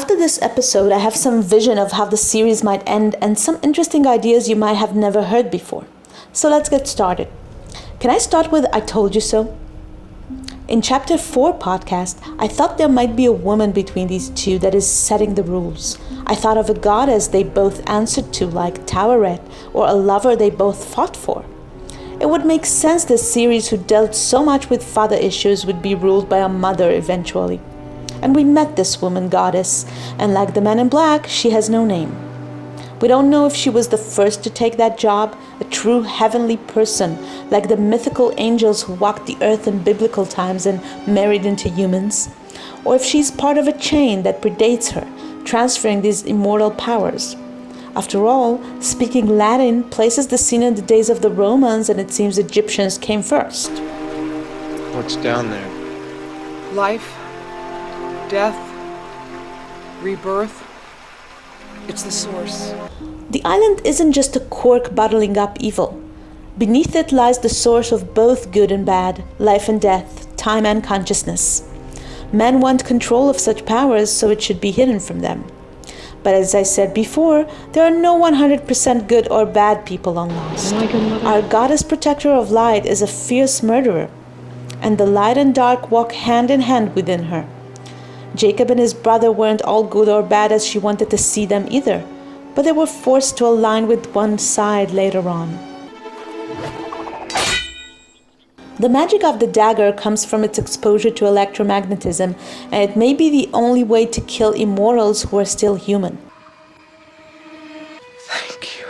After this episode, I have some vision of how the series might end and some interesting ideas you might have never heard before. So let's get started. Can I start with I Told You So? In Chapter 4 podcast, I thought there might be a woman between these two that is setting the rules. I thought of a goddess they both answered to like Taweret, or a lover they both fought for. It would make sense this series who dealt so much with father issues would be ruled by a mother eventually. And we met this woman goddess, and like the man in black, she has no name. We don't know if she was the first to take that job, a true heavenly person, like the mythical angels who walked the earth in biblical times and married into humans, or if she's part of a chain that predates her, transferring these immortal powers. After all, speaking Latin places the scene in the days of the Romans, and it seems Egyptians came first. What's down there? Life, death, rebirth. It's the source. The island isn't just a cork bottling up evil. Beneath it lies the source of both good and bad, life and death, time and consciousness. Men want control of such powers, so it should be hidden from them. But as I said before, there are no 100% good or bad people on Lost. Our goddess protector of light is a fierce murderer, and the light and dark walk hand in hand within her. Jacob and his brother weren't all good or bad as she wanted to see them either, but they were forced to align with one side later on. The magic of the dagger comes from its exposure to electromagnetism, and it may be the only way to kill immortals who are still human. Thank you.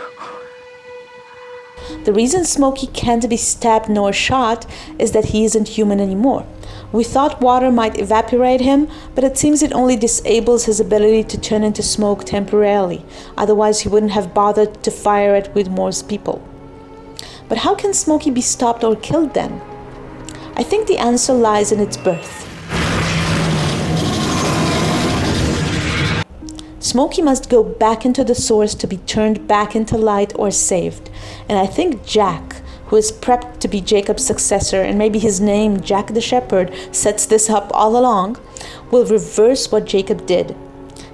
The reason Smokey can't be stabbed nor shot is that he isn't human anymore. We thought water might evaporate him, but it seems it only disables his ability to turn into smoke temporarily. Otherwise, he wouldn't have bothered to fire it with Moore's people. But how can Smokey be stopped or killed then? I think the answer lies in its birth. Smokey must go back into the source to be turned back into light or saved. And I think Jack, who is prepped to be Jacob's successor, and maybe his name, Jack the Shepherd, sets this up all along, will reverse what Jacob did.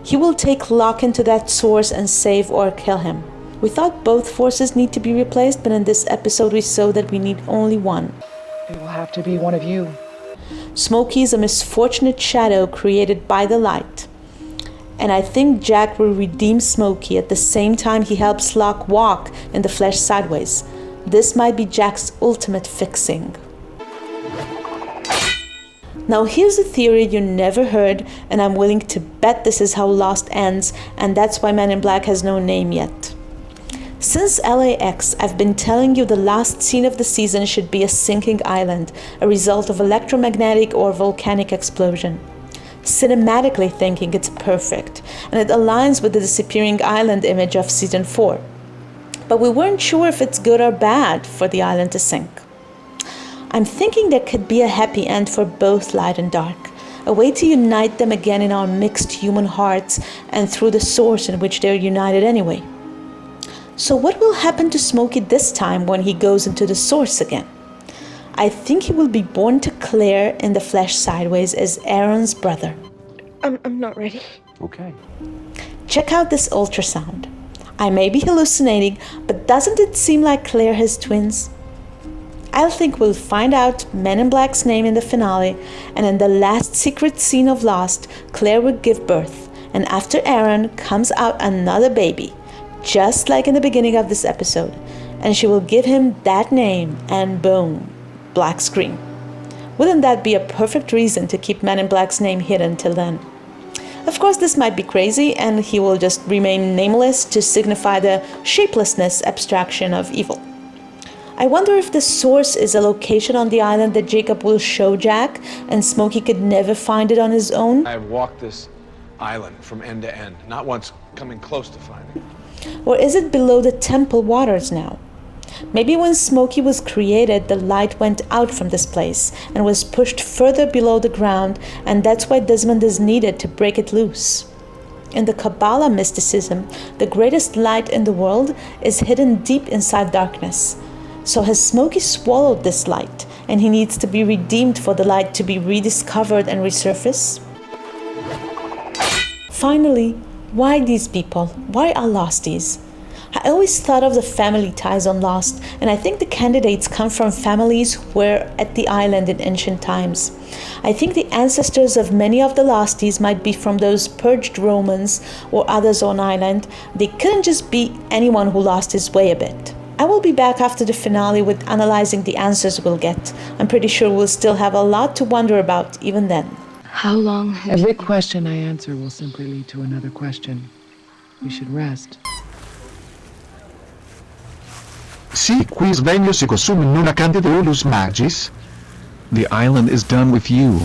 He will take Locke into that source and save or kill him. We thought both forces need to be replaced, but in this episode we saw that we need only one. It will have to be one of you. Smokey is a misfortunate shadow created by the light. And I think Jack will redeem Smokey at the same time he helps Locke walk in the flesh sideways. This might be Jack's ultimate fixing. Now here's a theory you never heard, and I'm willing to bet this is how Lost ends, and that's why Man in Black has no name yet. Since LAX, I've been telling you the last scene of the season should be a sinking island, a result of electromagnetic or volcanic explosion. Cinematically thinking, it's perfect, and it aligns with the disappearing island image of season 4. But we weren't sure if it's good or bad for the island to sink. I'm thinking there could be a happy end for both light and dark, a way to unite them again in our mixed human hearts and through the source in which they're united anyway. So what will happen to Smokey this time when he goes into the source again? I think he will be born to Claire in the flesh sideways as Aaron's brother. I'm not ready. Okay. Check out this ultrasound. I may be hallucinating, but doesn't it seem like Claire has twins? I think we'll find out Men in Black's name in the finale, and in the last secret scene of Lost, Claire will give birth, and after Aaron comes out another baby, just like in the beginning of this episode, and she will give him that name, and boom, black screen. Wouldn't that be a perfect reason to keep Man in Black's name hidden till then? Of course, this might be crazy, and he will just remain nameless to signify the shapelessness abstraction of evil. I wonder if the source is a location on the island that Jacob will show Jack, and Smokey could never find it on his own. I've walked this island from end to end, not once coming close to finding it. Or is it below the temple waters now? Maybe when Smokey was created, the light went out from this place and was pushed further below the ground, and that's why Desmond is needed to break it loose. In the Kabbalah mysticism, the greatest light in the world is hidden deep inside darkness. So has Smokey swallowed this light, and he needs to be redeemed for the light to be rediscovered and resurface? Finally, why these people? Why are Losties? I always thought of the family ties on Lost, and I think the candidates come from families who were at the island in ancient times. I think the ancestors of many of the Losties might be from those purged Romans or others on island. They couldn't just be anyone who lost his way a bit. I will be back after the finale with analyzing the answers we'll get. I'm pretty sure we'll still have a lot to wonder about even then. How long have Every question I answer will simply lead to another question. You should rest. Si quis venio si consum nuna candida ulus magis? The island is done with you.